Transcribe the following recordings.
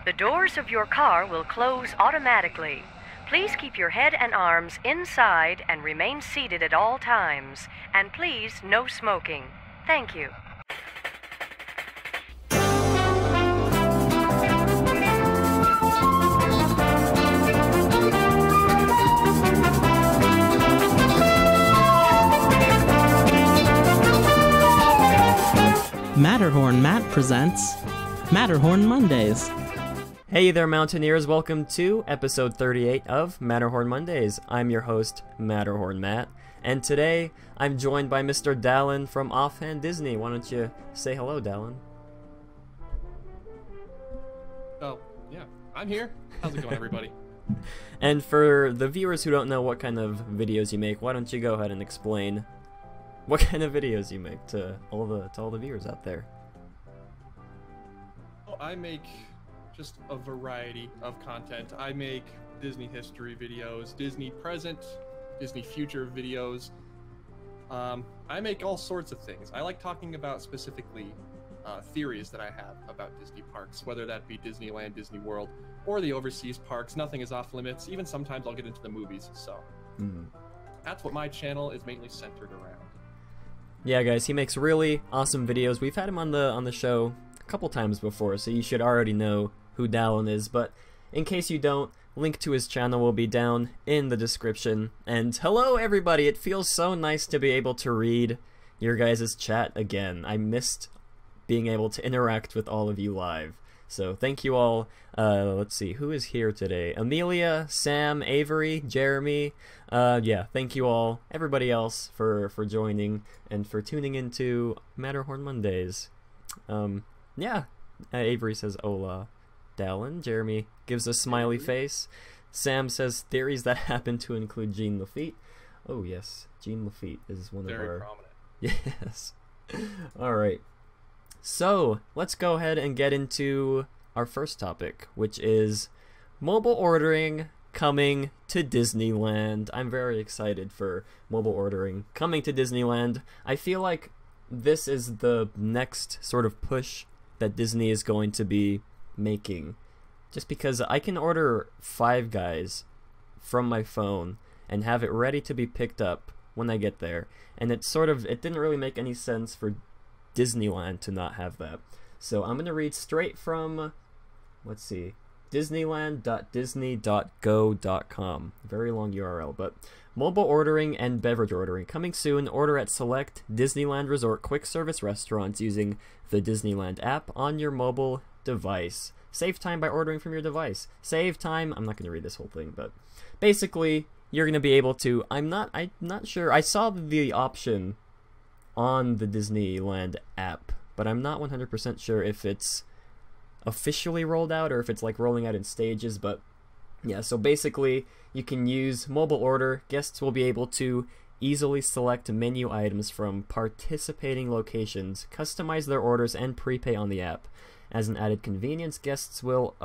The doors of your car will close automatically. Please keep your head and arms inside and remain seated at all times. And please, no smoking. Thank you. Matterhorn Matt presents Matterhorn Mondays. Hey there, Mountaineers. Welcome to episode 38 of Matterhorn Mondays. I'm your host, Matterhorn Matt, and today I'm joined by Mr. Dallin from Offhand Disney. Why don't you say hello, Dallin? Oh, yeah. I'm here. How's it going, everybody? And for the viewers who don't know what kind of videos you make, why don't you go ahead and explain what kind of videos you make to all the viewers out there? Well, I make just a variety of content. I make Disney history videos, Disney present, Disney future videos. I make all sorts of things. I like talking about specifically theories that I have about Disney parks, whether that be Disneyland, Disney World, or the overseas parks. Nothing is off limits. Even sometimes I'll get into the movies. So that's what my channel is mainly centered around. Yeah, guys, he makes really awesome videos. We've had him on the show a couple times before, so you should already know who Dallin is. But in case you don't, link to his channel will be down in the description. And hello, everybody! It feels so nice to be able to read your guys' chat again. I missed being able to interact with all of you live. So thank you all. Let's see, who is here today? Amelia, Sam, Avery, Jeremy. Yeah, thank you all, everybody else, for joining and for tuning into Matterhorn Mondays. Yeah, Avery says hola. Dallin. Jeremy gives a smiley face. Sam says theories that happen to include Jean Lafitte. Oh yes, Jean Lafitte is one of our... Very prominent. Yes. Alright. So, let's go ahead and get into our first topic, which is mobile ordering coming to Disneyland. I'm very excited for mobile ordering coming to Disneyland. I feel like this is the next sort of push that Disney is going to be making. Just because I can order Five Guys from my phone and have it ready to be picked up when I get there. And it didn't really make any sense for Disneyland to not have that. So I'm going to read straight from, let's see, disneyland.disney.go.com. Very long URL, but mobile ordering and beverage ordering coming soon. Order at select Disneyland Resort quick service restaurants using the Disneyland app on your mobile device. Save time by ordering from your device. Save time. I'm not going to read this whole thing, but basically you're going to be able to, I'm not sure. I saw the option on the Disneyland app, but I'm not 100% sure if it's officially rolled out or if it's like rolling out in stages. But yeah, so basically you can use mobile order. Guests will be able to easily select menu items from participating locations, customize their orders, and prepay on the app. As an added convenience, guests will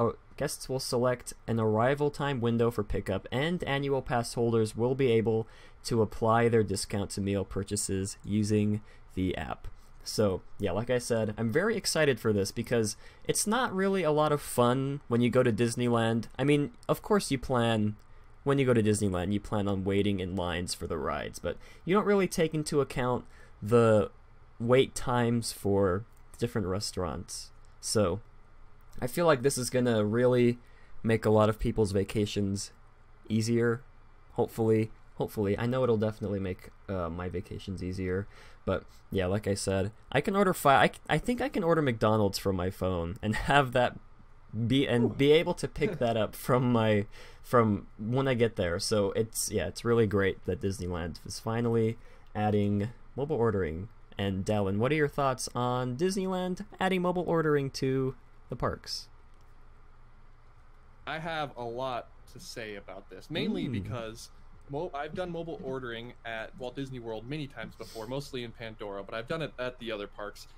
select an arrival time window for pickup, and annual pass holders will be able to apply their discount to meal purchases using the app. So yeah, like I said, I'm very excited for this because it's not really a lot of fun when you go to Disneyland. I mean, of course when you go to Disneyland, you plan on waiting in lines for the rides, but you don't really take into account the wait times for different restaurants. So I feel like this is gonna really make a lot of people's vacations easier. Hopefully. I know it'll definitely make my vacations easier. But yeah, like I said, I can order I think I can order McDonald's from my phone and have that be able to pick that up from when I get there. So it's really great that Disneyland is finally adding mobile ordering. And Dallin, what are your thoughts on Disneyland adding mobile ordering to the parks? I have a lot to say about this, mainly because I've done mobile ordering at Walt Disney World many times before, mostly in Pandora, but I've done it at the other parks,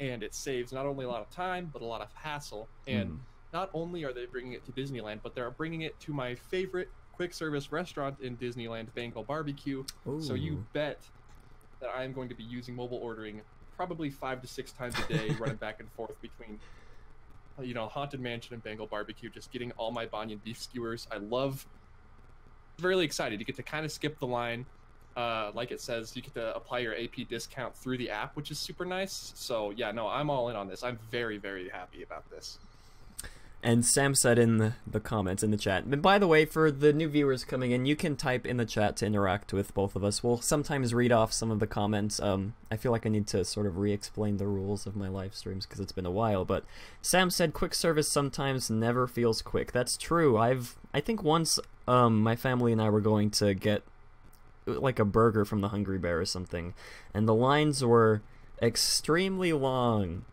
and it saves not only a lot of time, but a lot of hassle. And not only are they bringing it to Disneyland, but they're bringing it to my favorite quick service restaurant in Disneyland, Bengal Barbecue. Ooh. So you bet that I'm going to be using mobile ordering probably 5 to 6 times a day, running back and forth between you know, Haunted Mansion and Bengal Barbecue, just getting all my Banyan beef skewers. I love, really excited. You get to kind of skip the line. Like it says, you get to apply your AP discount through the app, which is super nice. So yeah, no, I'm all in on this. I'm very, very happy about this. And Sam said in the comments in the chat, and by the way, for the new viewers coming in, you can type in the chat to interact with both of us. We'll sometimes read off some of the comments. I feel like I need to sort of re-explain the rules of my live streams because it's been a while, but Sam said quick service sometimes never feels quick. That's true. I think once my family and I were going to get like a burger from the Hungry Bear or something, and the lines were extremely long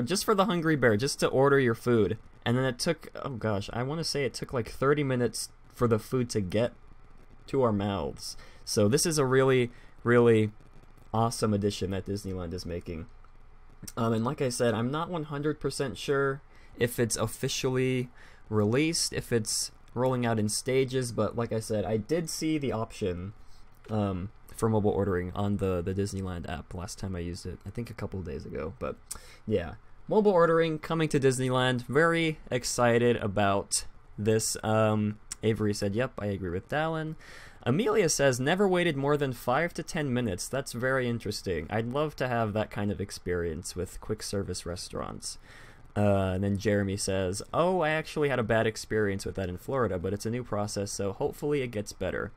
just for the Hungry Bear, just to order your food. And then it took, oh gosh, I want to say it took like 30 minutes for the food to get to our mouths. So this is a really, really awesome addition that Disneyland is making. And like I said, I'm not 100% sure if it's officially released, if it's rolling out in stages, but like I said, I did see the option for mobile ordering on the Disneyland app last time I used it, I think a couple of days ago. But yeah, mobile ordering coming to Disneyland. Very excited about this. Avery said, yep, I agree with Dallin. Amelia says, never waited more than 5 to 10 minutes. That's very interesting. I'd love to have that kind of experience with quick service restaurants. And then Jeremy says, oh, I actually had a bad experience with that in Florida, but it's a new process, so hopefully it gets better.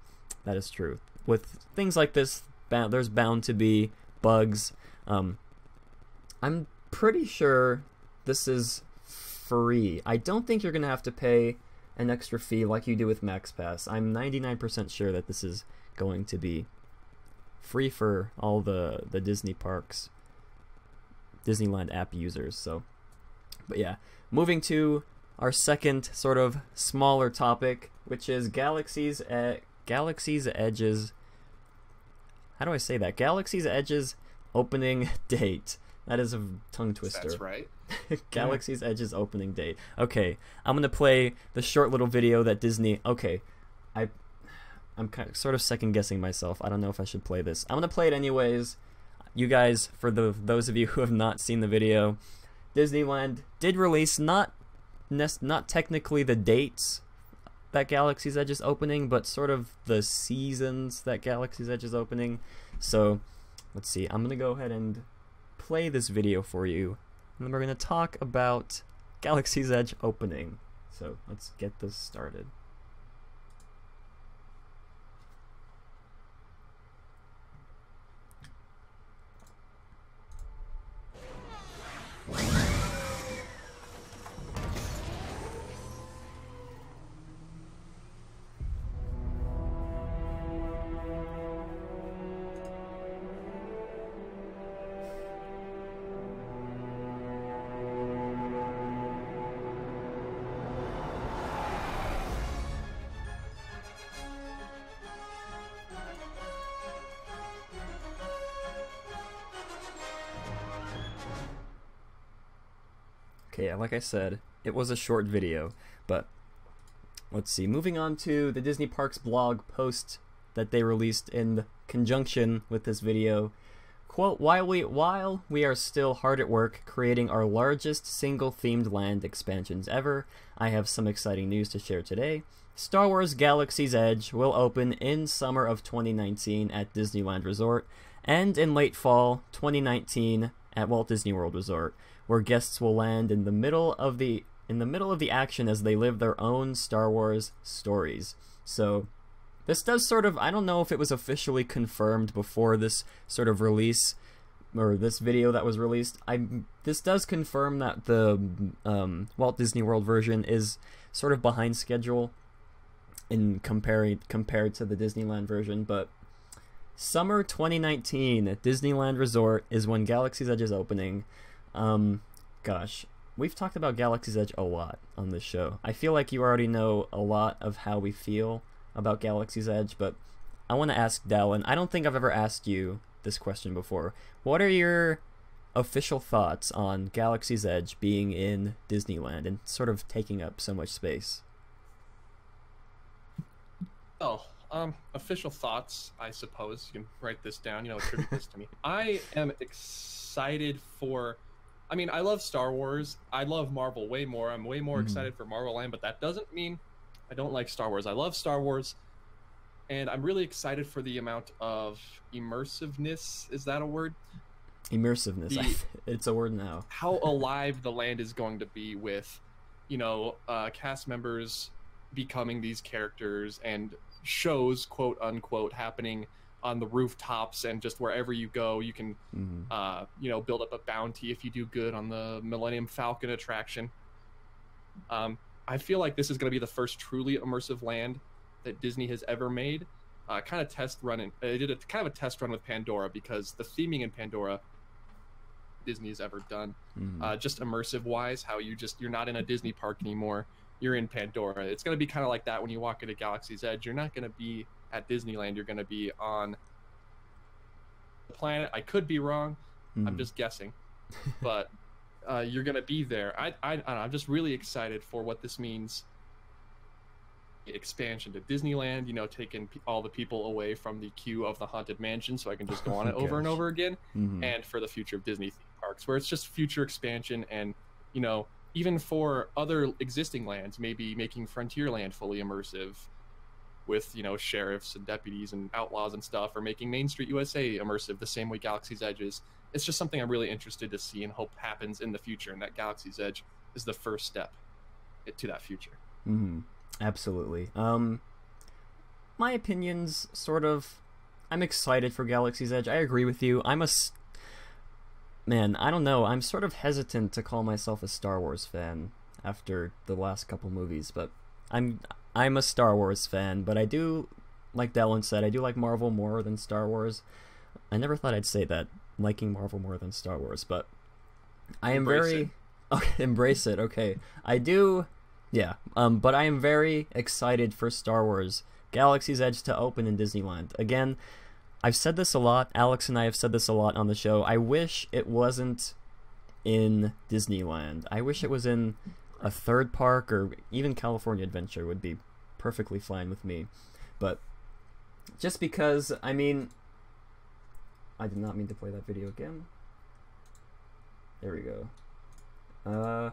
That is true. With things like this, there's bound to be bugs. I'm pretty sure this is free. I don't think you're going to have to pay an extra fee like you do with MaxPass. I'm 99% sure that this is going to be free for all the Disney parks, Disneyland app users. So, but yeah, moving to our second sort of smaller topic, which is Galaxy's Edge's, how do I say that? Galaxy's Edge's opening date. That is a tongue twister. That's right. Galaxy's Edge's opening date. Okay, I'm gonna play the short little video that Disney. Okay, I'm kind of sort of second guessing myself. I don't know if I should play this. I'm gonna play it anyways. You guys, for those of you who have not seen the video, Disneyland did release not technically the dates that Galaxy's Edge is opening, but sort of the seasons that Galaxy's Edge is opening. So let's see. I'm gonna go ahead and play this video for you, and then we're going to talk about Galaxy's Edge opening. So let's get this started. Okay, like I said, it was a short video, but let's see. Moving on to the Disney Parks blog post that they released in conjunction with this video. Quote, while we are still hard at work creating our largest single themed land expansions ever, I have some exciting news to share today. Star Wars Galaxy's Edge will open in summer of 2019 at Disneyland Resort and in late fall 2019 at Walt Disney World Resort, where guests will land in the middle of the action as they live their own Star Wars stories. So this does sort of, I don't know if it was officially confirmed before this sort of release, or this video that was released. This does confirm that the Walt Disney World version is sort of behind schedule in compared to the Disneyland version, but summer 2019 at Disneyland Resort is when Galaxy's Edge is opening. Gosh, we've talked about Galaxy's Edge a lot on this show. I feel like you already know a lot of how we feel about Galaxy's Edge, but I want to ask Dallin. I don't think I've ever asked you this question before. What are your official thoughts on Galaxy's Edge being in Disneyland and sort of taking up so much space? Oh, official thoughts, I suppose. You can write this down, attribute this to me. I am excited for... I mean, I love Star Wars. I love Marvel way more. I'm way more excited for Marvel Land, but that doesn't mean I don't like Star Wars. I love Star Wars, and I'm really excited for the amount of immersiveness. Is that a word? Immersiveness. It's a word now. How alive the land is going to be with, cast members becoming these characters and shows, quote unquote, happening on the rooftops, and just wherever you go, you can, build up a bounty if you do good on the Millennium Falcon attraction. I feel like this is going to be the first truly immersive land that Disney has ever made. They did a kind of a test run with Pandora, because the theming in Pandora Disney has ever done, just immersive wise, how you're not in a Disney park anymore, you're in Pandora. It's going to be kind of like that when you walk into Galaxy's Edge. You're not going to be at Disneyland, you're going to be on the planet. I could be wrong, I'm just guessing, but you're going to be there. I don't know, I'm just really excited for what this means. Expansion to Disneyland, taking all the people away from the queue of the Haunted Mansion, so I can just go on it over and over again, and for the future of Disney theme parks, where it's just future expansion, and even for other existing lands, maybe making Frontierland fully immersive with sheriffs and deputies and outlaws and stuff, or making Main Street USA immersive the same way Galaxy's Edge is. It's just something I'm really interested to see and hope happens in the future, and that Galaxy's Edge is the first step to that future. Absolutely. My opinions, sort of, I'm excited for Galaxy's Edge. I agree with you. Man, I don't know. I'm sort of hesitant to call myself a Star Wars fan after the last couple movies, but I'm a Star Wars fan, but I do, like Dallin said, I do like Marvel more than Star Wars. I never thought I'd say that, liking Marvel more than Star Wars, but I am embrace it, okay. I do, yeah, but I am very excited for Star Wars Galaxy's Edge to open in Disneyland. Again, I've said this a lot, Alex and I have said this a lot on the show, I wish it wasn't in Disneyland. I wish it was in a third park, or even California Adventure would be perfectly fine with me. But just because, I mean, I did not mean to play that video again. There we go.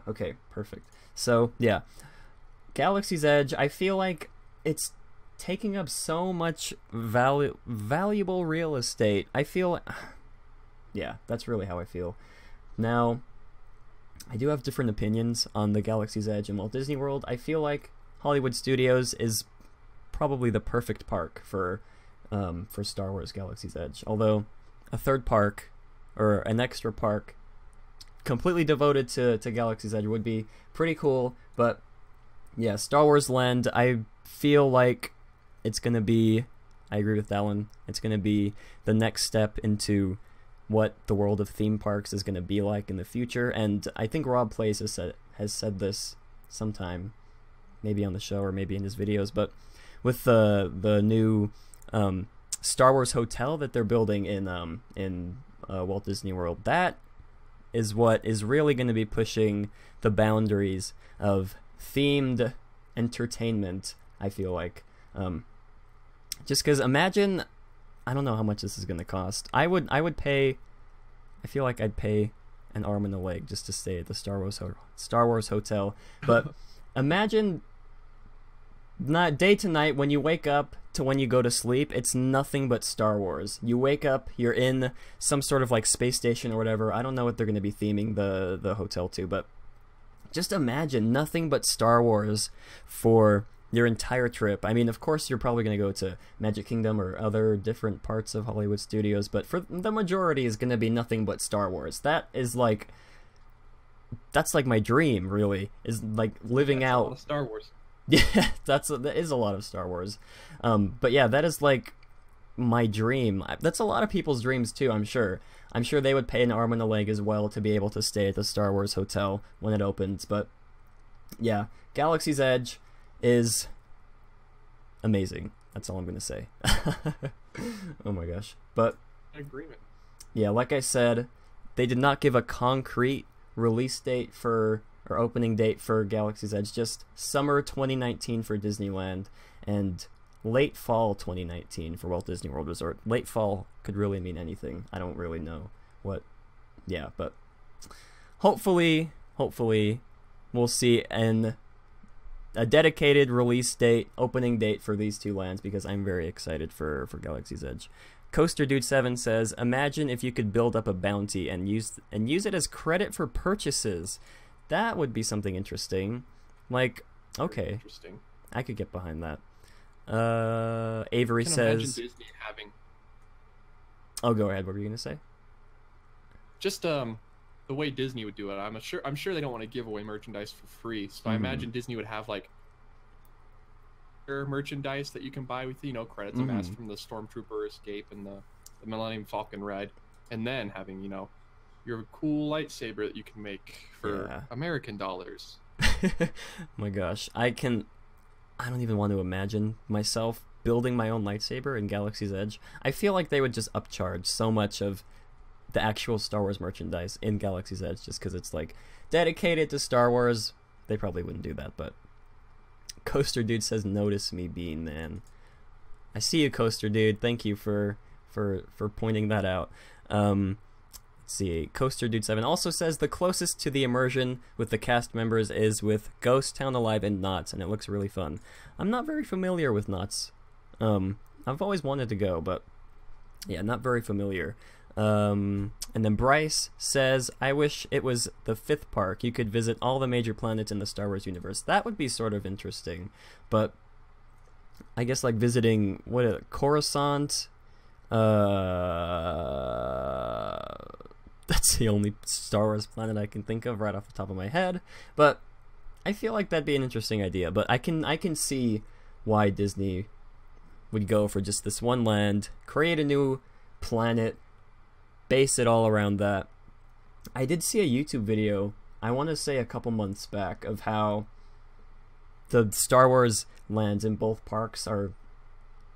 Okay, perfect. So, yeah. Galaxy's Edge, I feel like it's taking up so much valuable real estate. I feel... Yeah, that's really how I feel. Now, I do have different opinions on the Galaxy's Edge and Walt Disney World. I feel like Hollywood Studios is probably the perfect park for Star Wars Galaxy's Edge. Although a third park, or an extra park completely devoted to Galaxy's Edge would be pretty cool. But yeah, Star Wars Land, I feel like it's going to be, I agree with Dallin, it's going to be the next step into what the world of theme parks is going to be like in the future. And I think Rob Place has said this sometime, maybe on the show or maybe in his videos, but with the new Star Wars hotel that they're building in Walt Disney World, that is what is really going to be pushing the boundaries of themed entertainment, I feel like. Just because, imagine, I don't know how much this is going to cost. I would pay, I feel like I'd pay an arm and a leg just to stay at the Star Wars hotel. But imagine not day to night, when you wake up to when you go to sleep, it's nothing but Star Wars. You wake up, you're in some sort of like space station or whatever. I don't know what they're going to be theming the hotel to, but just imagine nothing but Star Wars for your entire trip. I mean, of course, you're probably going to go to Magic Kingdom or other different parts of Hollywood Studios, but for the majority is going to be nothing but Star Wars. That's like my dream, really, is like living out. A lot of Star Wars. Yeah, that is a lot of Star Wars. But yeah, that is like my dream. That's a lot of people's dreams too, I'm sure. I'm sure they would pay an arm and a leg as well to be able to stay at the Star Wars hotel when it opens. But yeah, Galaxy's Edge is amazing. That's all I'm going to say. Oh my gosh. But agreement. Yeah, like I said, they did not give a concrete release date or opening date for Galaxy's Edge, just summer 2019 for Disneyland and late fall 2019 for Walt Disney World Resort. Late fall could really mean anything. I don't really know what. Yeah, but hopefully, we'll see a dedicated release date, opening date for these two lands, because I'm very excited for Galaxy's Edge. Coaster Dude 7 says, imagine if you could build up a bounty and use it as credit for purchases. That would be something interesting. Like, okay, Interesting. I could get behind that. Avery I can says, imagine Disney having oh, go ahead. What were you gonna say? just the way Disney would do it. I'm sure they don't want to give away merchandise for free. So I imagine Disney would have like merchandise that you can buy with, you know, credits amassed from the Stormtrooper Escape and the Millennium Falcon ride, and then having, you know, your cool lightsaber that you can make for American dollars. My gosh, I don't even want to imagine myself building my own lightsaber in Galaxy's Edge. I feel like they would just upcharge so much of the actual Star Wars merchandise in Galaxy's Edge just because it's like dedicated to Star Wars. They probably wouldn't do that, but Coaster Dude says, notice me, Bean Man. I see you, Coaster Dude. Thank you for pointing that out. Let's see. Coaster Dude 7 also says the closest to the immersion with the cast members is with Ghost Town Alive and Knott's, and it looks really fun. I'm not very familiar with Knott's. I've always wanted to go, but yeah, not very familiar. And then Bryce says, I wish it was the 5th park. You could visit all the major planets in the Star Wars universe. That would be sort of interesting, but I guess like visiting Coruscant. That's the only Star Wars planet I can think of right off the top of my head, but I feel like that'd be an interesting idea. But I can see why Disney would go for just this one land, create a new planet, base it all around that. I did see a YouTube video, I want to say a couple months back, of how the Star Wars lands in both parks are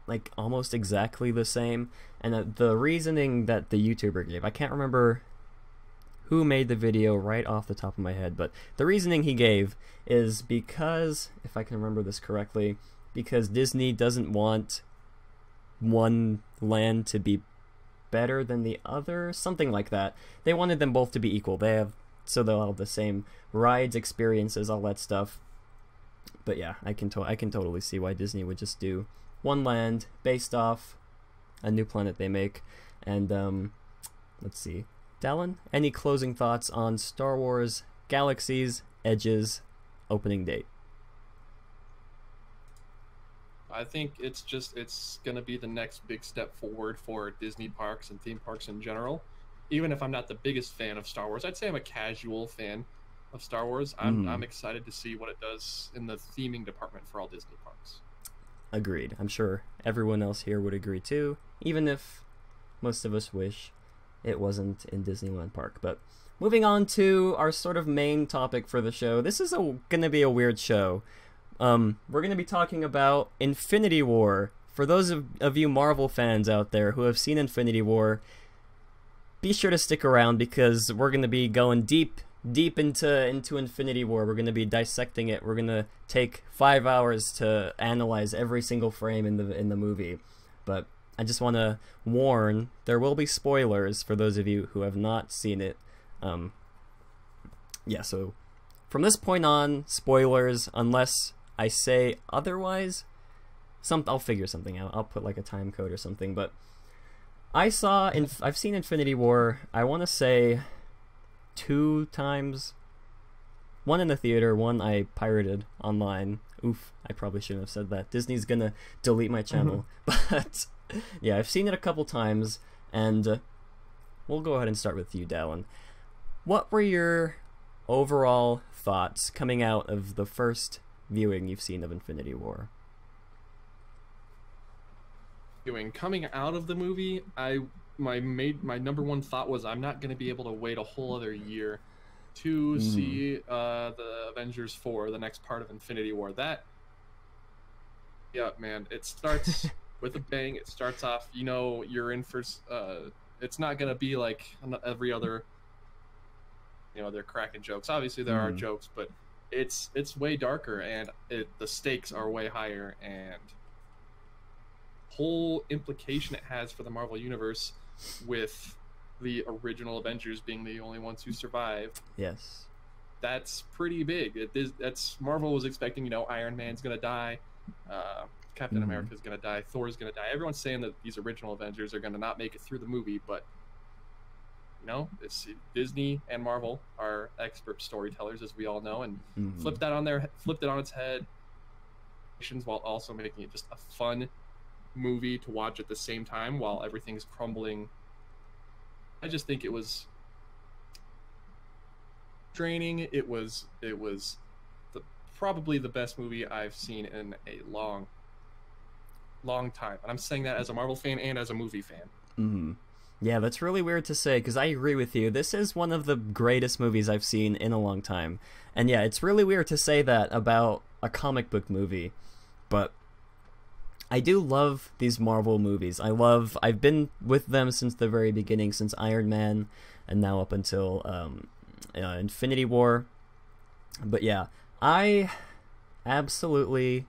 like almost exactly the same, and the reasoning that the YouTuber gave, I can't remember who made the video right off the top of my head, but the reasoning he gave is because, if I can remember this correctly, because Disney doesn't want one land to be better than the other, something like that. They wanted them both to be equal. They'll have the same rides, experiences, all that stuff. But yeah, I can totally see why Disney would just do one land based off a new planet they make. And let's see, Dallin, any closing thoughts on Star Wars Galaxy's Edge's opening date? I think it's going to be the next big step forward for Disney parks and theme parks in general. Even if I'm not the biggest fan of Star Wars, I'd say I'm a casual fan of Star Wars. I'm excited to see what it does in the theming department for all Disney parks. Agreed. I'm sure everyone else here would agree too, even if most of us wish it wasn't in Disneyland Park. But moving on to our sort of main topic for the show. This is going to be a weird show. We're going to be talking about Infinity War. For those of you Marvel fans out there who have seen Infinity War, be sure to stick around because we're going to be going deep into Infinity War. We're going to be dissecting it. We're going to take 5 hours to analyze every single frame in the movie. But I just want to warn, there will be spoilers for those of you who have not seen it. Yeah, so from this point on, spoilers, unless I say otherwise. I'll figure something out. I'll put like a time code or something. But I've seen Infinity War, I want to say 2 times. One in the theater, one I pirated online. Oof, I probably shouldn't have said that. Disney's gonna delete my channel. But yeah, I've seen it a couple times, and we'll go ahead and start with you, Dallin. What were your overall thoughts coming out of the first viewing you've seen of Infinity War? Coming out of the movie, my number one thought was I'm not going to be able to wait a whole other year to see the Avengers 4, the next part of Infinity War. Yeah, man, it starts with a bang. It starts off, you know, you're in for it's not going to be like every other, you know, they're cracking jokes. Obviously there are jokes, but it's way darker, and the stakes are way higher, and whole implication it has for the Marvel universe with the original Avengers being the only ones who survived. Yes. That's pretty big. That's Marvel was expecting, Iron Man's gonna die, Captain America's gonna die, Thor's gonna die. Everyone's saying that these original Avengers are gonna not make it through the movie, but Disney and Marvel are expert storytellers, as we all know, and flipped it on its head, while also making it just a fun movie to watch at the same time while everything's crumbling. I just think it was draining. It was probably the best movie I've seen in a long time, and I'm saying that as a Marvel fan and as a movie fan. Yeah, that's really weird to say, because I agree with you. This is one of the greatest movies I've seen in a long time. And yeah, it's really weird to say that about a comic book movie. But I do love these Marvel movies. I've been with them since the very beginning, since Iron Man, and now up until Infinity War. But yeah, I absolutely...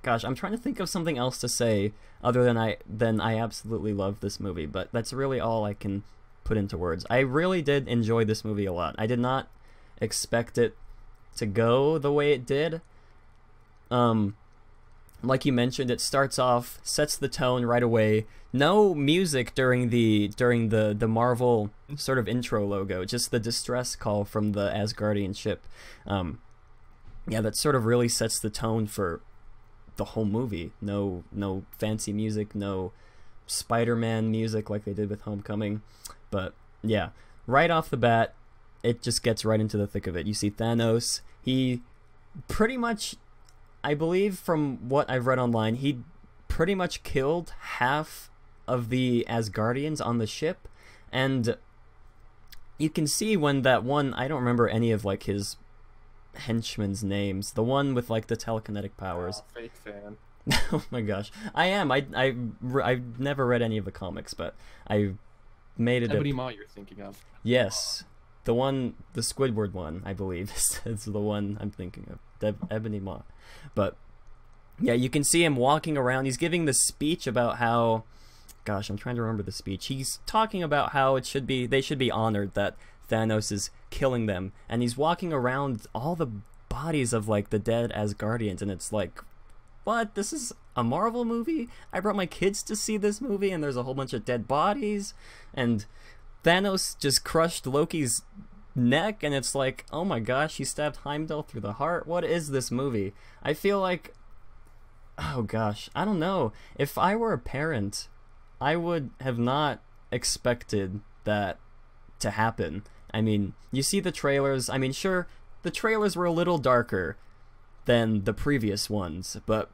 Gosh, I'm trying to think of something else to say other than I absolutely love this movie, but that's really all I can put into words. I really did enjoy this movie a lot. I did not expect it to go the way it did. Like you mentioned, it starts off, sets the tone right away. No music during the Marvel sort of intro logo, just the distress call from the Asgardian ship. Yeah, that sort of really sets the tone for the whole movie. No fancy music, no Spider-Man music like they did with Homecoming. But yeah, right off the bat, it just gets right into the thick of it. You see Thanos. He pretty much, I believe from what I've read online, he pretty much killed half of the Asgardians on the ship. And you can see when that one, I don't remember any of like his henchmen's names, the one with like the telekinetic powers. Oh, fake fan. Oh my gosh, I am. I've never read any of the comics, but I made it. Ebony Maw, you're thinking of? Yes, the one, the Squidward one, I believe, is the one I'm thinking of. Ebony Maw, but yeah, you can see him walking around. He's giving the speech about how, gosh, I'm trying to remember the speech. He's talking about how they should be honored that Thanos is killing them, and he's walking around all the bodies of like the dead Asgardians, and it's like, what? This is a Marvel movie? I brought my kids to see this movie, and there's a whole bunch of dead bodies, and Thanos just crushed Loki's neck, and it's like, oh my gosh, he stabbed Heimdall through the heart. What is this movie? I feel like, oh gosh, I don't know. If I were a parent, I would have not expected that to happen. I mean, you see the trailers. I mean, sure, the trailers were a little darker than the previous ones, but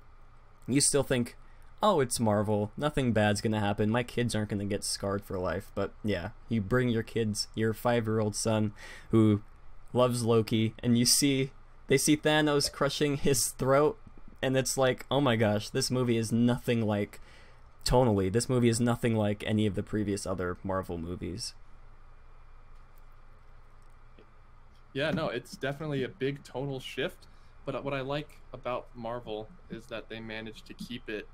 you still think, oh, it's Marvel, nothing bad's gonna happen, my kids aren't gonna get scarred for life. But yeah, you bring your kids, your 5-year-old son who loves Loki, and they see Thanos crushing his throat, and it's like, oh my gosh, this movie is nothing like, tonally, this movie is nothing like any of the previous other Marvel movies. Yeah, no, it's definitely a big tonal shift, but what I like about Marvel is that they managed to keep it,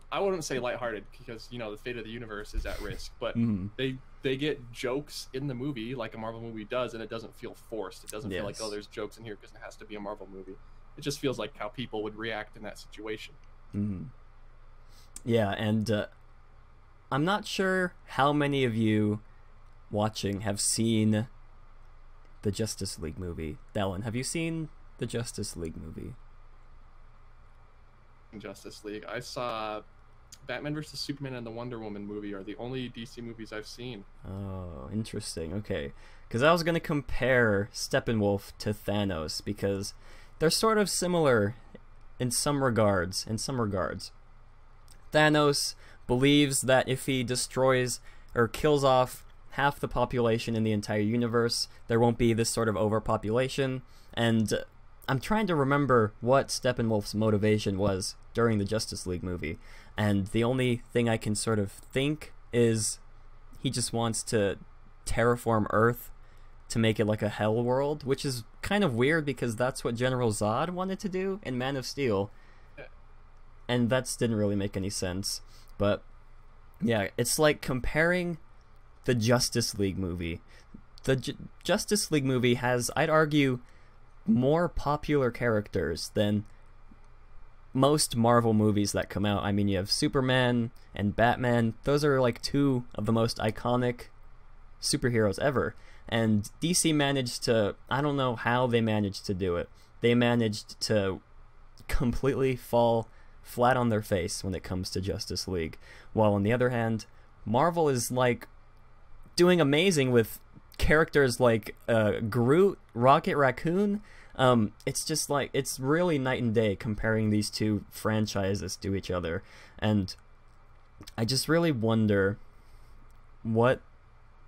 I wouldn't say lighthearted, because, the fate of the universe is at risk, but they get jokes in the movie like a Marvel movie does, and it doesn't feel forced. It doesn't feel like, oh, there's jokes in here because it has to be a Marvel movie. It just feels like how people would react in that situation. Yeah, and I'm not sure how many of you watching have seen the Justice League movie. Dallin, have you seen the Justice League movie? Justice League. I saw Batman vs. Superman and the Wonder Woman movie are the only DC movies I've seen. Oh, interesting. Okay. Because I was going to compare Steppenwolf to Thanos, because they're sort of similar in some regards. Thanos believes that if he destroys or kills off half the population in the entire universe, there won't be this sort of overpopulation. And I'm trying to remember what Steppenwolf's motivation was during the Justice League movie, and the only thing I can sort of think is he just wants to terraform Earth to make it like a hell world, which is kind of weird because that's what General Zod wanted to do in Man of Steel, and that didn't really make any sense. But Yeah, it's like comparing the Justice League movie. The Justice League movie has, I'd argue, more popular characters than most Marvel movies that come out. I mean, you have Superman and Batman. Those are like two of the most iconic superheroes ever. And DC managed to, I don't know how they managed to do it. They managed to completely fall flat on their face when it comes to Justice League. While on the other hand, Marvel is like doing amazing with characters like Groot, Rocket Raccoon. It's just like, it's really night and day comparing these two franchises to each other. And I just really wonder what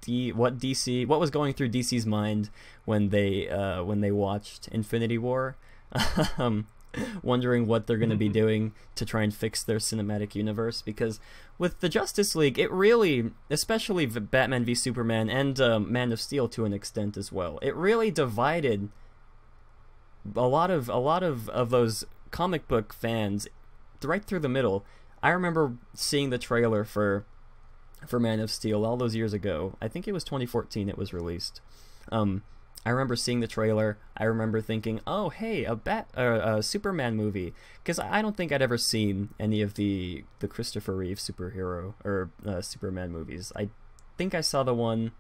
was going through DC's mind when they watched Infinity War. Wondering what they're going to be doing to try and fix their cinematic universe, because with the Justice League, it really, especially Batman v Superman and Man of Steel to an extent as well, it really divided a lot of those comic book fans right through the middle. I remember seeing the trailer for Man of Steel all those years ago. I think it was 2014 it was released. I remember seeing the trailer. I remember thinking, oh, hey, a Superman movie. Because I don't think I'd ever seen any of the Christopher Reeve superhero or Superman movies. I think I saw the one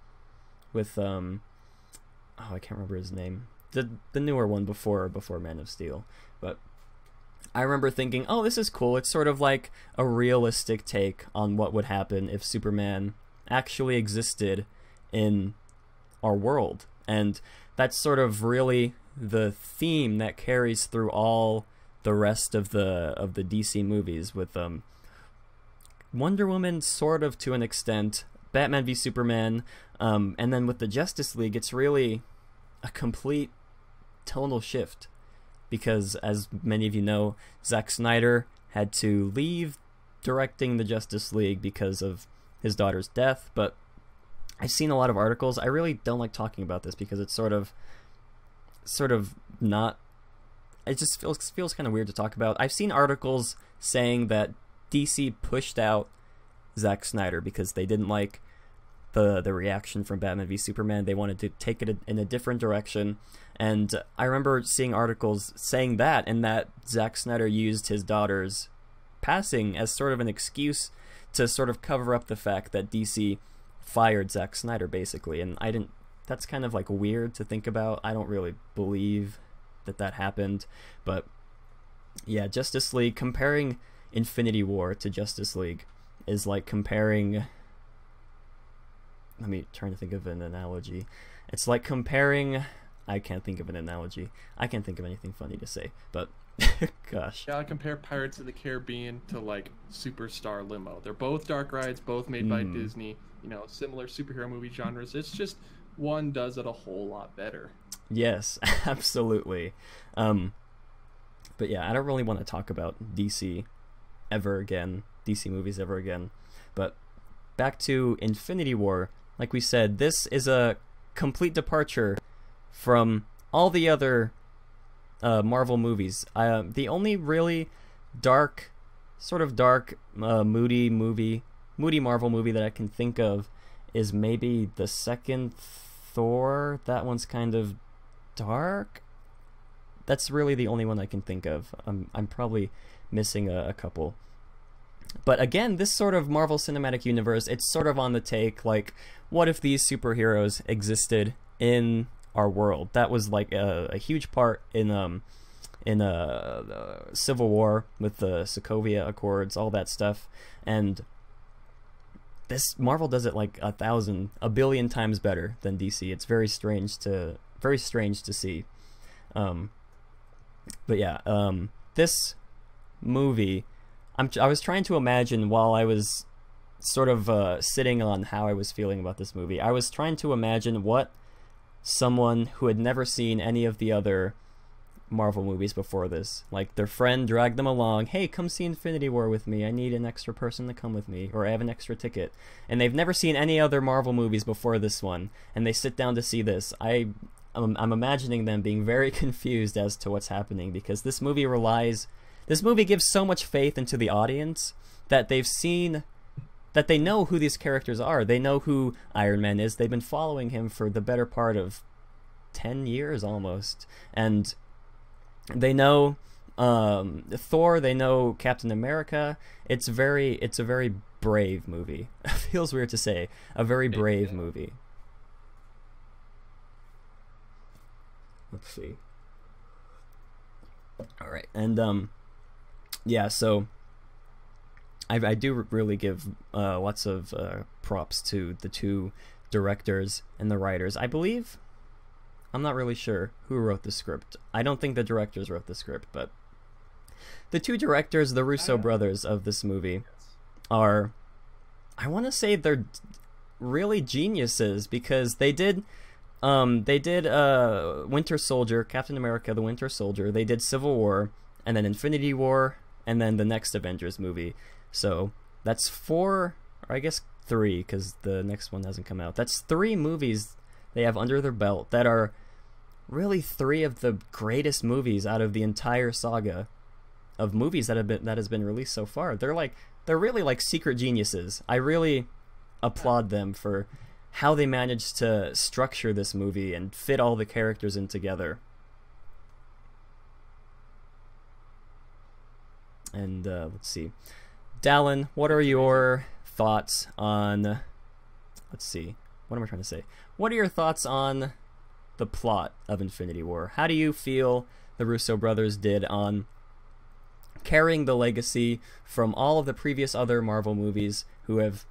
with, I can't remember his name. The newer one before Man of Steel. But I remember thinking, oh, this is cool. It's sort of like a realistic take on what would happen if Superman actually existed in our world. And that's sort of really the theme that carries through all the rest of the DC movies, with Wonder Woman sort of to an extent, Batman v Superman, and then with the Justice League, it's really a complete tonal shift, because as many of you know, Zack Snyder had to leave directing the Justice League because of his daughter's death. But I've seen a lot of articles. I really don't like talking about this because it's sort of not, it just feels kind of weird to talk about. I've seen articles saying that DC pushed out Zack Snyder because they didn't like the reaction from Batman v Superman. They wanted to take it in a different direction. And I remember seeing articles saying that, and that Zack Snyder used his daughter's passing as sort of an excuse to sort of cover up the fact that DC fired Zack Snyder, basically. And that's kind of like weird to think about. I don't really believe that happened. But yeah, Justice League, comparing Infinity War to Justice League is like comparing, let me try to think of an analogy. It's like comparing, I can't think of an analogy. I can't think of anything funny to say, but gosh. Yeah, I compare Pirates of the Caribbean to like Superstar Limo. They're both dark rides, both made by Disney, similar superhero movie genres. It's just one does it a whole lot better. Yes, absolutely. But yeah, I don't really want to talk about DC movies ever again. But back to Infinity War, like we said, this is a complete departure from all the other Marvel movies. The only really moody Marvel movie that I can think of is maybe the second Thor. That one's kind of dark. That's really the only one I can think of. I'm probably missing a couple. But again, this sort of Marvel Cinematic Universe, it's sort of on the take, like, what if these superheroes existed in our world? That was like a huge part in Civil War with the Sokovia Accords, all that stuff. And this Marvel does it like a billion times better than DC. It's very strange to see. But yeah, this movie, I was trying to imagine while I was sort of sitting on how I was feeling about this movie. I was trying to imagine what someone who had never seen any of the other Marvel movies before this, like their friend dragged them along, hey, come see Infinity War with me, I need an extra person to come with me, or I have an extra ticket, and they've never seen any other Marvel movies before this one, and they sit down to see this. I'm imagining them being very confused as to what's happening, because this movie gives so much faith into the audience that they've seen that they know who these characters are. They know who Iron Man is. They've been following him for the better part of 10 years almost. And they know Thor, they know Captain America. It's a very brave movie. It feels weird to say. A very brave movie. Let's see. All right. And yeah, so I do really give lots of props to the two directors and the writers. I believe, I'm not really sure who wrote the script. I don't think the directors wrote the script, but the two directors, the Russo brothers of this movie, are, I want to say they're really geniuses, because they did Winter Soldier, Captain America, the Winter Soldier. They did Civil War, and then Infinity War, and then the next Avengers movie. So that's 4, or I guess 3, because the next one hasn't come out. That's 3 movies they have under their belt that are really 3 of the greatest movies out of the entire saga of movies that has been released so far. They're really like secret geniuses. I really applaud them for how they managed to structure this movie and fit all the characters in together. And let's see, Dallin, what are your thoughts on? Let's see, what am I trying to say? What are your thoughts on the plot of Infinity War? How do you feel the Russo brothers did on carrying the legacy from all of the previous other Marvel movies who have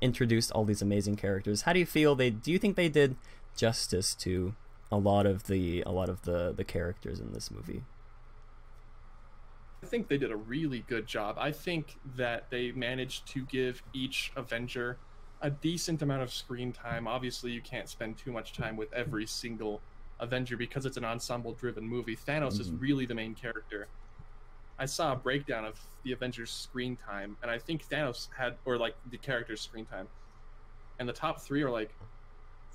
introduced all these amazing characters? How do you feel do you think they did justice to a lot of the characters in this movie? I think they did a really good job. I think that they managed to give each Avenger a decent amount of screen time. Obviously, you can't spend too much time with every single Avenger because it's an ensemble-driven movie. Thanos is really the main character. I saw a breakdown of the Avengers' screen time, and I think Thanos had, or like the character's screen time, and the top 3 are like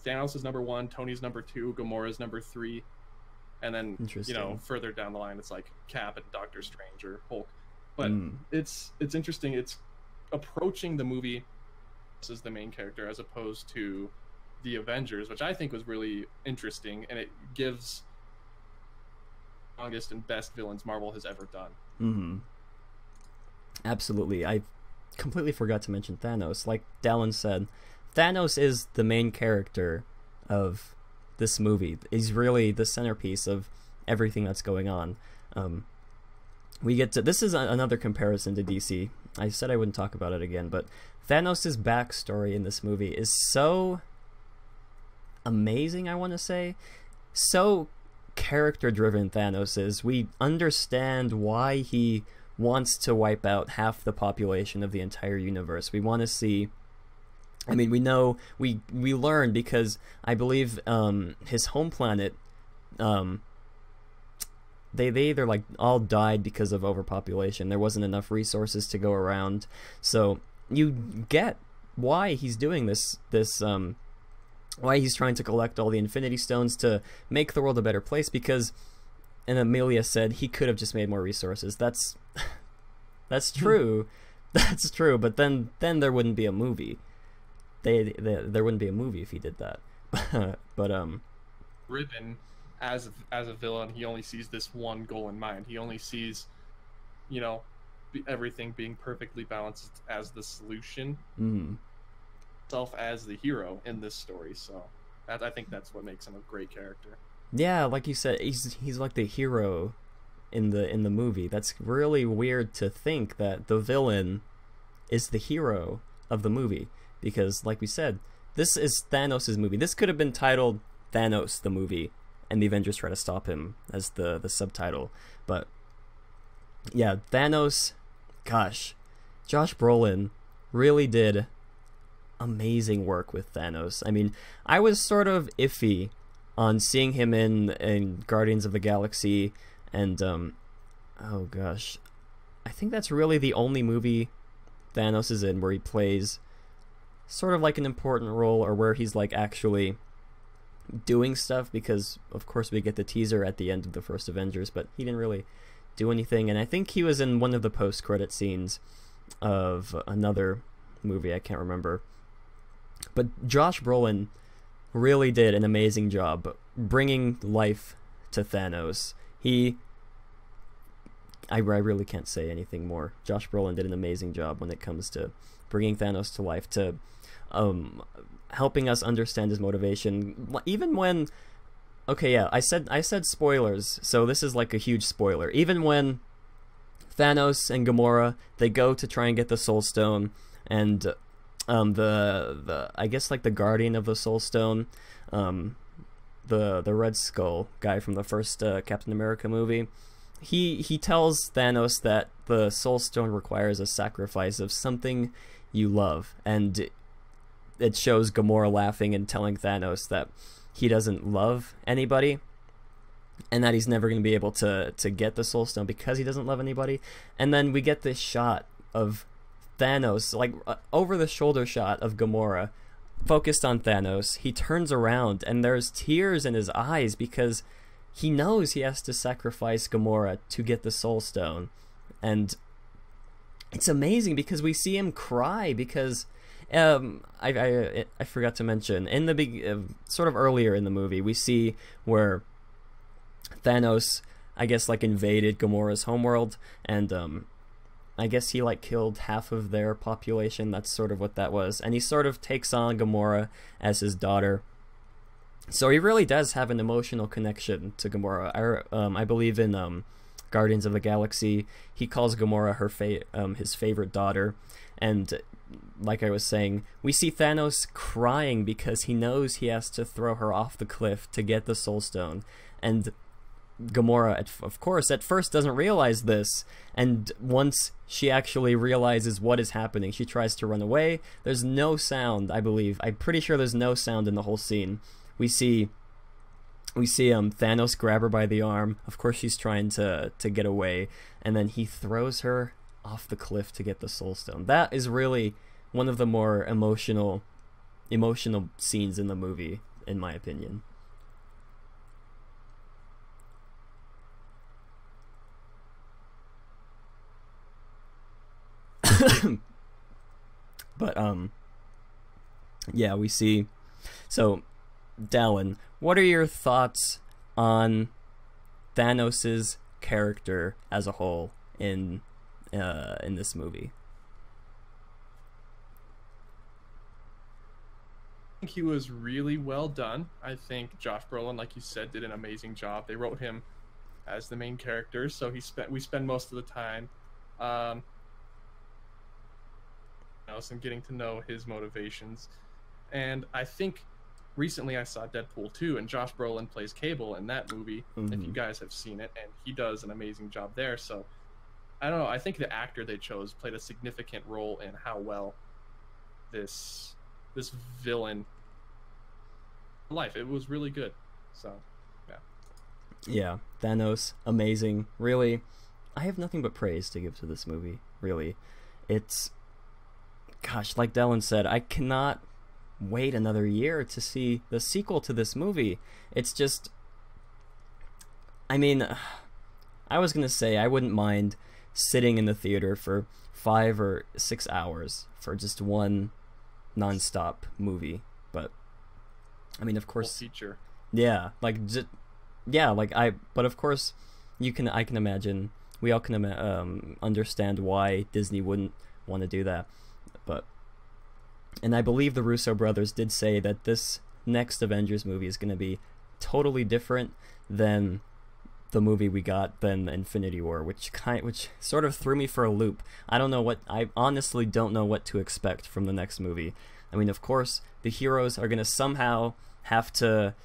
Thanos is number 1, Tony's number 2, Gamora's number 3, and then further down the line it's like Cap and Doctor Strange or Hulk. But it's interesting. It's approaching the movie as the main character as opposed to the Avengers, which I think was really interesting, and it gives longest and best villains Marvel has ever done. Absolutely. I completely forgot to mention Thanos. Like Dallin said, Thanos is the main character of this movie. He's really the centerpiece of everything that's going on. We get to, this is another comparison to DC. I said I wouldn't talk about it again, but Thanos' backstory in this movie is so amazing, I want to say. So character-driven Thanos is. We understand why he wants to wipe out half the population of the entire universe. We want to see, I mean, we know, we learn because I believe his home planet, they either like all died because of overpopulation. There wasn't enough resources to go around. So you get why he's doing this why he's trying to collect all the Infinity Stones to make the world a better place, because, and Amelia said, he could have just made more resources. That's true. That's true, but then there wouldn't be a movie. There wouldn't be a movie if he did that. But Riven, as a villain, he only sees this one goal in mind. He only sees, everything being perfectly balanced as the solution. Self as the hero in this story. So I think that's what makes him a great character. Yeah, like you said, he's like the hero in the movie. That's really weird to think that the villain is the hero of the movie, because like we said, this is Thanos' movie. This could have been titled Thanos the Movie and the Avengers Try to Stop Him as the subtitle. But yeah, Thanos, gosh, Josh Brolin really did amazing work with Thanos. I mean, I was sort of iffy on seeing him in Guardians of the Galaxy, and oh gosh, I think that's really the only movie Thanos is in where he plays sort of like an important role, or where he's like actually doing stuff, because of course we get the teaser at the end of the first Avengers, but he didn't really do anything. And I think he was in one of the post-credit scenes of another movie, I can't remember. But Josh Brolin really did an amazing job bringing life to Thanos. I really can't say anything more. Josh Brolin did an amazing job when it comes to bringing Thanos to life, to helping us understand his motivation. Even when, okay, yeah, I said spoilers, so this is like a huge spoiler. Even when Thanos and Gamora, they go to try and get the Soul Stone, and the I guess like the guardian of the Soul Stone, the Red Skull guy from the first Captain America movie, he tells Thanos that the Soul Stone requires a sacrifice of something you love, and it shows Gamora laughing and telling Thanos that he doesn't love anybody, and that he's never going to be able to get the Soul Stone because he doesn't love anybody. And then we get this shot of Thanos, like over the shoulder shot of Gamora, focused on Thanos. He turns around and there's tears in his eyes because he knows he has to sacrifice Gamora to get the Soul Stone. And it's amazing because we see him cry because I forgot to mention in the sort of earlier in the movie, we see where Thanos, I guess, like invaded Gamora's homeworld, and I guess he like killed half of their population. That's sort of what that was. And he sort of takes on Gamora as his daughter. So he really does have an emotional connection to Gamora. I believe in Guardians of the Galaxy, he calls Gamora his favorite daughter. And like I was saying, we see Thanos crying because he knows he has to throw her off the cliff to get the Soul Stone. And Gamora, of course, at first doesn't realize this, and once she actually realizes what is happening, she tries to run away. There's no sound, I believe. I'm pretty sure there's no sound in the whole scene. We see Thanos grab her by the arm. Of course, she's trying to get away, and then he throws her off the cliff to get the Soul Stone. That is really one of the more emotional scenes in the movie, in my opinion. But yeah, we see. So, Dallin, what are your thoughts on Thanos's character as a whole in this movie? I think he was really well done. I think Josh Brolin, like you said, did an amazing job. They wrote him as the main character, so we spend most of the time and getting to know his motivations. And I think recently I saw Deadpool 2, and Josh Brolin plays Cable in that movie, if you guys have seen it, and he does an amazing job there. So I don't know, I think the actor they chose played a significant role in how well this villain life. It was really good. So yeah, Thanos, amazing. Really, I have nothing but praise to give to this movie. Really, it's, gosh, like Dallin said, I cannot wait another year to see the sequel to this movie. It's just, I mean, I was gonna say I wouldn't mind sitting in the theater for 5 or 6 hours for just one non-stop movie, but I mean, of course, feature. Yeah, like but of course, I can imagine, we all can understand why Disney wouldn't want to do that. But, and I believe the Russo brothers did say that this next Avengers movie is going to be totally different than the movie we got, than Infinity War, which sort of threw me for a loop. I honestly don't know what to expect from the next movie. I mean, of course, the heroes are going to somehow have to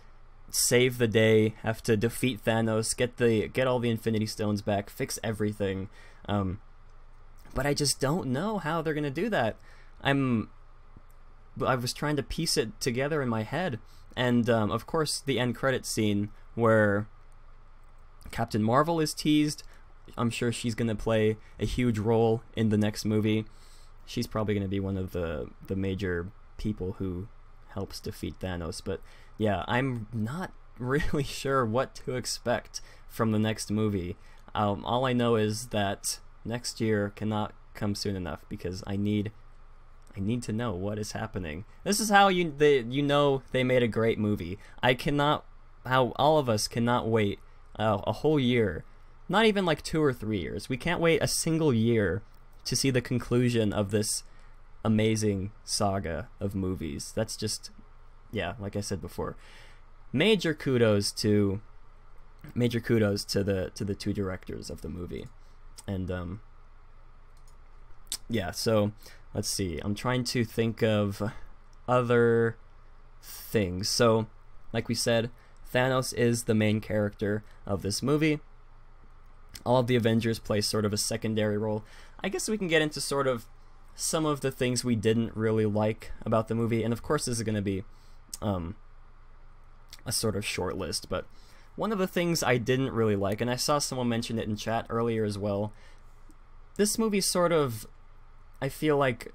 save the day, have to defeat Thanos, get all the Infinity Stones back, fix everything. But I just don't know how they're going to do that. I was trying to piece it together in my head, and of course the end credits scene where Captain Marvel is teased. I'm sure she's going to play a huge role in the next movie. She's probably going to be one of the major people who helps defeat Thanos. But yeah, I'm not really sure what to expect from the next movie. All I know is that next year cannot come soon enough, because I need I need to know what is happening. This is how you know they made a great movie. How all of us cannot wait a whole year, not even like 2 or 3 years. We can't wait a single year to see the conclusion of this amazing saga of movies. That's just, yeah, like I said before, major kudos to the 2 directors of the movie. And yeah, so let's see, I'm trying to think of other things. So like we said, Thanos is the main character of this movie. All of the Avengers play sort of a secondary role. I guess we can get into sort of some of the things we didn't really like about the movie, and of course this is going to be a sort of short list, but one of the things I didn't really like, and I saw someone mention it in chat earlier as well, this movie sort of, I feel like,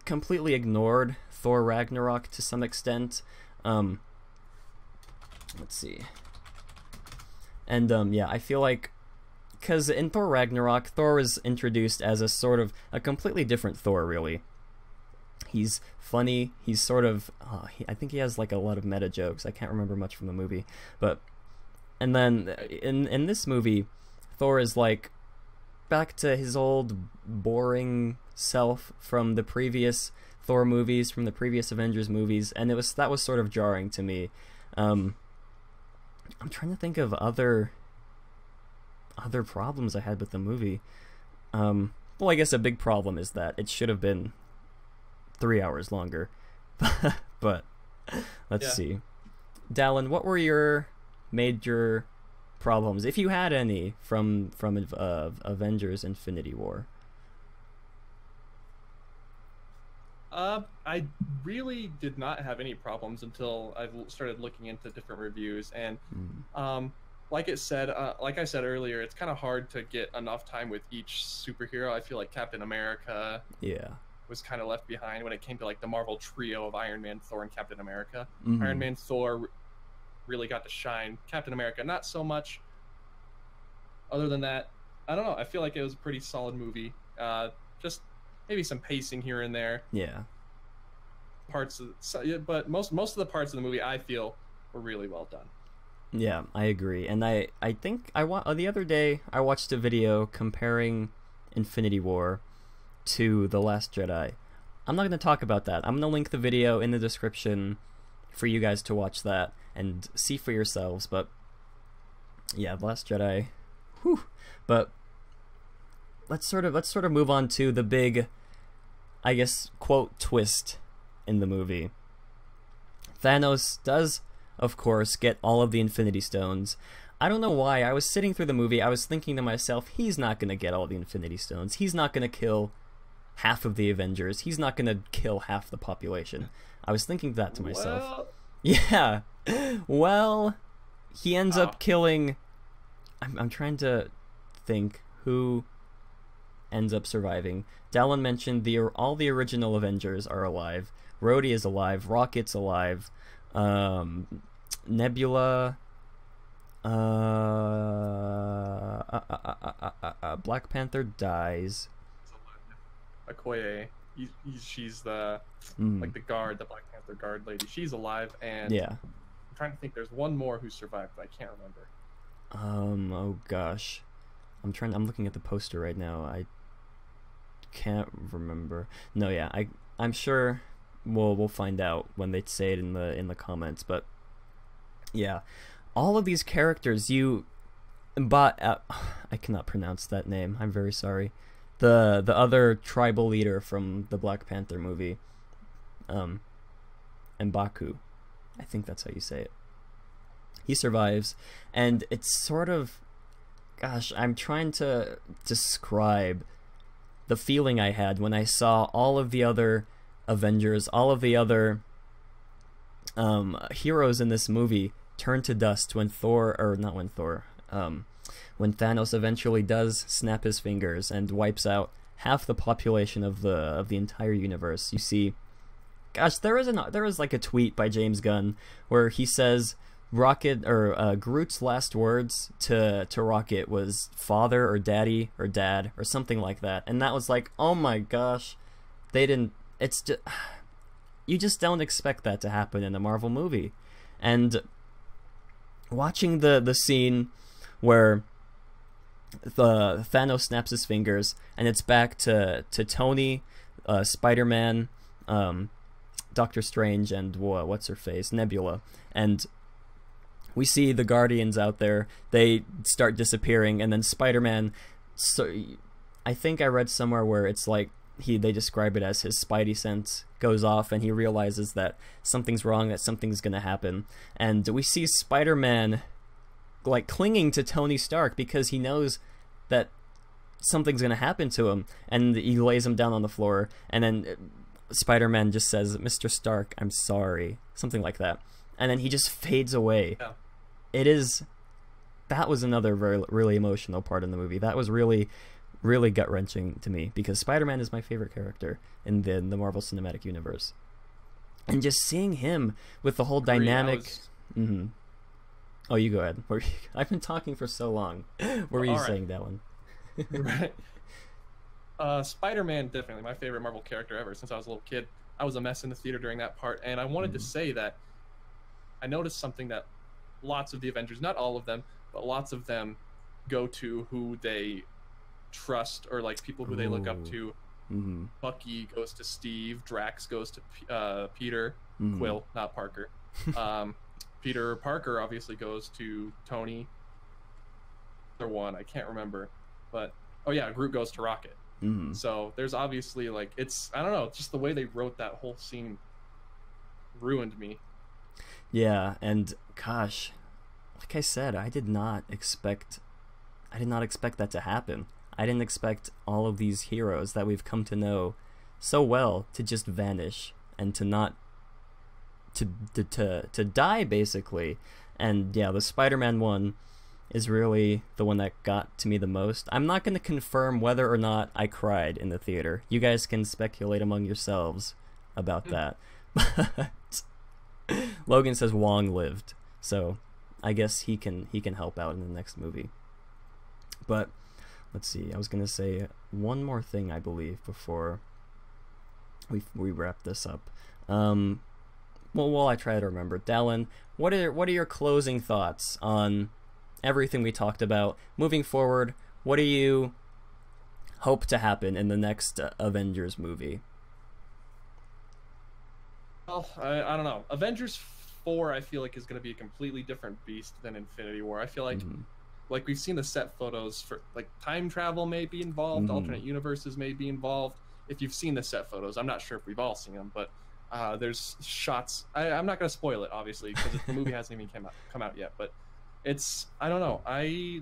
completely ignored Thor Ragnarok to some extent. Let's see. And yeah, I feel like, because in Thor Ragnarok, Thor is introduced as a sort of a completely different Thor, really. He's funny, he's sort of, I think he has like a lot of meta jokes. I can't remember much from the movie, but, and then in this movie, Thor is like back to his old boring self from the previous Thor movies, from the previous Avengers movies, and that was sort of jarring to me. I'm trying to think of other problems I had with the movie. Well, I guess a big problem is that it should have been 3 hours longer. But let's see. Dallin, what were your major problems, if you had any, from Avengers Infinity War? I really did not have any problems until I started looking into different reviews, and like I said earlier, it's kind of hard to get enough time with each superhero. I feel like Captain America was kind of left behind when it came to like the Marvel trio of Iron Man, Thor, and Captain America. Iron Man, Thor really got to shine. Captain America, not so much. Other than that, I don't know. I feel like it was a pretty solid movie. Just maybe some pacing here and there. Yeah. But most of the parts of the movie I feel were really well done. Yeah, I agree. And I think the other day I watched a video comparing Infinity War to The Last Jedi. I'm not going to talk about that. I'm going to link the video in the description for you guys to watch that and see for yourselves. But yeah, The Last Jedi. Whew. But let's sort of move on to the big, I guess, quote, twist in the movie. Thanos does, of course, get all of the Infinity Stones. I don't know why. I was sitting through the movie, I was thinking to myself, he's not going to get all the Infinity Stones. He's not going to kill half of the Avengers. He's not going to kill half the population. I was thinking that to myself. Well... Yeah. Well, he ends up killing... I'm trying to think who ends up surviving. Dallin mentioned all the original Avengers are alive. Rhodey is alive. Rocket's alive. Nebula, Black Panther dies. Okoye, she's the like the guard, the Black Panther guard lady. She's alive, and yeah, I'm trying to think. There's one more who survived, but I can't remember. Oh gosh, I'm looking at the poster right now. I can't remember. No, yeah, I'm sure. We'll find out when they say it in the comments, but yeah, all of these characters I cannot pronounce that name. I'm very sorry. The other tribal leader from the Black Panther movie, M'Baku, I think that's how you say it. He survives, and it's sort of, gosh, I'm trying to describe the feeling I had when I saw all of the other Avengers, all of the other heroes in this movie turn to dust when when Thanos eventually does snap his fingers and wipes out half the population of the entire universe. You see, gosh, there is like a tweet by James Gunn where he says Groot's last words to Rocket was father or daddy or dad or something like that, and that was like, oh my gosh, they didn't it's just, you just don't expect that to happen in a Marvel movie. And watching the scene where the Thanos snaps his fingers and it's back to Tony, Spider-Man, Doctor Strange, and what's her face, Nebula, and we see the Guardians out there. They start disappearing, and then Spider-Man. So I think I read somewhere where it's like they describe it as his Spidey sense goes off, and he realizes that something's wrong, that something's gonna happen, and we see Spider-Man like clinging to Tony Stark because he knows that something's gonna happen to him, and he lays him down on the floor, and then Spider-Man just says, "Mr. Stark, I'm sorry," something like that, and then he just fades away. Yeah. That was another really emotional part in the movie. That was really gut-wrenching to me because Spider-Man is my favorite character in the Marvel Cinematic Universe, and just seeing him with the whole dynamic. Oh, you go ahead. I've been talking for so long. What were you saying, Dallin? Right. Spider-Man, definitely my favorite Marvel character ever since I was a little kid. I was a mess in the theater during that part, and I wanted to say that I noticed something that lots of the Avengers, not all of them, but lots of them go to who they trust, or like people who they look up to. Bucky goes to Steve, Drax goes to Peter, Quill, not Parker. Peter Parker obviously goes to Tony. Other one, I can't remember, but oh yeah, Groot goes to Rocket. So there's obviously like, it's, I don't know, just the way they wrote that whole scene ruined me. Yeah, and gosh, like I said, I did not expect that to happen. I didn't expect all of these heroes that we've come to know so well to just vanish and to not to die, basically. And yeah, the Spider-Man one is really the one that got to me the most. I'm not going to confirm whether or not I cried in the theater. You guys can speculate among yourselves about that. But Logan says Wong lived, so I guess he can help out in the next movie. But let's see, I was going to say one more thing, I believe, before we wrap this up. Well, while I try to remember, Dallin, what are your closing thoughts on everything we talked about moving forward? What do you hope to happen in the next Avengers movie? Well, I don't know. Avengers 4, I feel like, is going to be a completely different beast than Infinity War. I feel like we've seen the set photos for, like, time travel may be involved, alternate universes may be involved. If you've seen the set photos, I'm not sure if we've all seen them, but there's shots. I'm not going to spoil it, obviously, because the movie hasn't even come out yet. But it's, I don't know.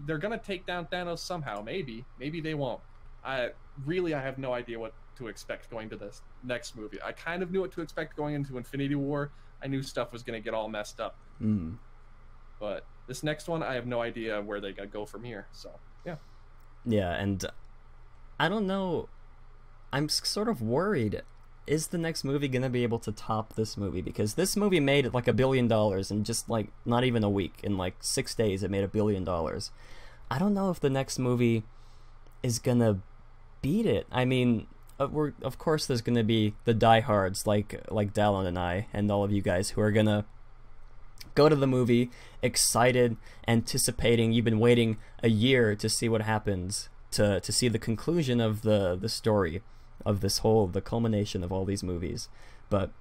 They're going to take down Thanos somehow. Maybe they won't. I have no idea what to expect going to this next movie. I kind of knew what to expect going into Infinity War. I knew stuff was going to get all messed up. But this next one, I have no idea where they gotta go from here. So yeah. Yeah, and I don't know. I'm sort of worried. Is the next movie gonna be able to top this movie? Because this movie made like $1 billion in just like not even a week. In like 6 days, it made $1 billion. I don't know if the next movie is gonna beat it. I mean, of course there's gonna be the diehards like Dallin and I and all of you guys who are gonna go to the movie excited, anticipating. You've been waiting a year to see what happens, to see the conclusion of the story of the culmination of all these movies. But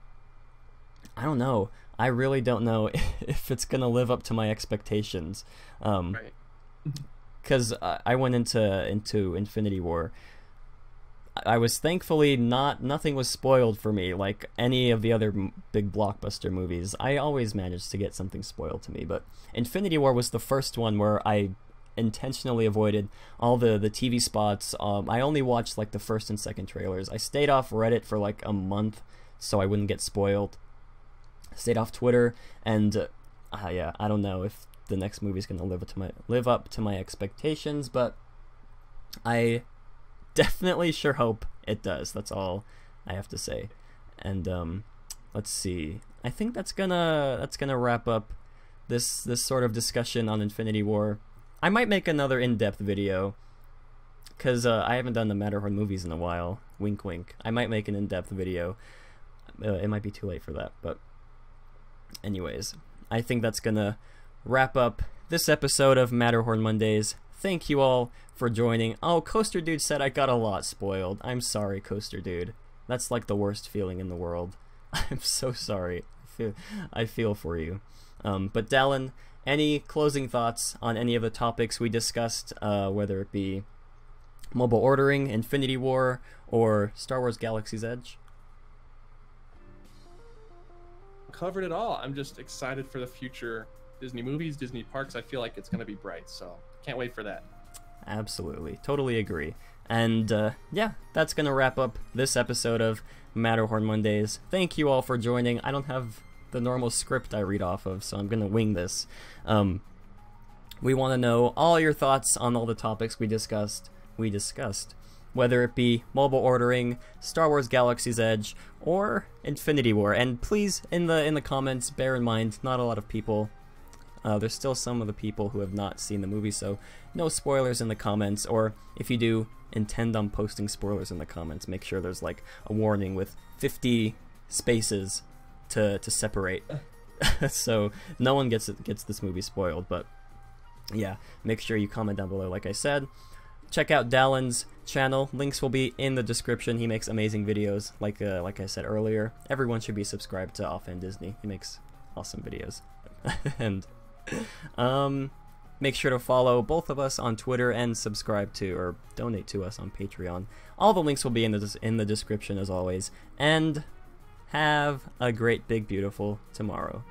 I don't know. I really don't know if it's gonna live up to my expectations. Right. Because I went into Infinity War. I was thankfully nothing was spoiled for me like any of the other big blockbuster movies. I always managed to get something spoiled to me, but Infinity War was the first one where I intentionally avoided all the TV spots. I only watched like the first and second trailers. I stayed off Reddit for like a month so I wouldn't get spoiled. Stayed off Twitter, and yeah, I don't know if the next movie is going to live up to my expectations, but I definitely sure hope it does. That's all I have to say. And let's see. I think that's gonna wrap up this sort of discussion on Infinity War. I might make another in-depth video because I haven't done the Matterhorn movies in a while. Wink, wink. I might make an in-depth video. It might be too late for that, but anyways, I think that's gonna wrap up this episode of Matterhorn Mondays. Thank you all for joining. Oh, Coaster Dude said I got a lot spoiled. I'm sorry, Coaster Dude. That's like the worst feeling in the world. I'm so sorry. I feel for you. But Dallin, any closing thoughts on any of the topics we discussed, whether it be mobile ordering, Infinity War, or Star Wars Galaxy's Edge? Covered it all. I'm just excited for the future Disney movies, Disney parks. I feel like it's going to be bright, so can't wait for that. Absolutely. Totally agree. And yeah, that's going to wrap up this episode of Matterhorn Mondays. Thank you all for joining. I don't have the normal script I read off of, so I'm going to wing this. We want to know all your thoughts on all the topics we discussed, whether it be mobile ordering, Star Wars Galaxy's Edge, or Infinity War. And please, in the comments, bear in mind, not a lot of people. There's still some of the people who have not seen the movie, so no spoilers in the comments. Or if you do intend on posting spoilers in the comments, make sure there's like a warning with 50 spaces to separate, so no one gets this movie spoiled. But yeah, make sure you comment down below, like I said. Check out Dallin's channel. Links will be in the description. He makes amazing videos. Like I said earlier, everyone should be subscribed to Offhand Disney. He makes awesome videos. And make sure to follow both of us on Twitter and subscribe to or donate to us on Patreon. All the links will be in the description as always. And have a great, big, beautiful tomorrow.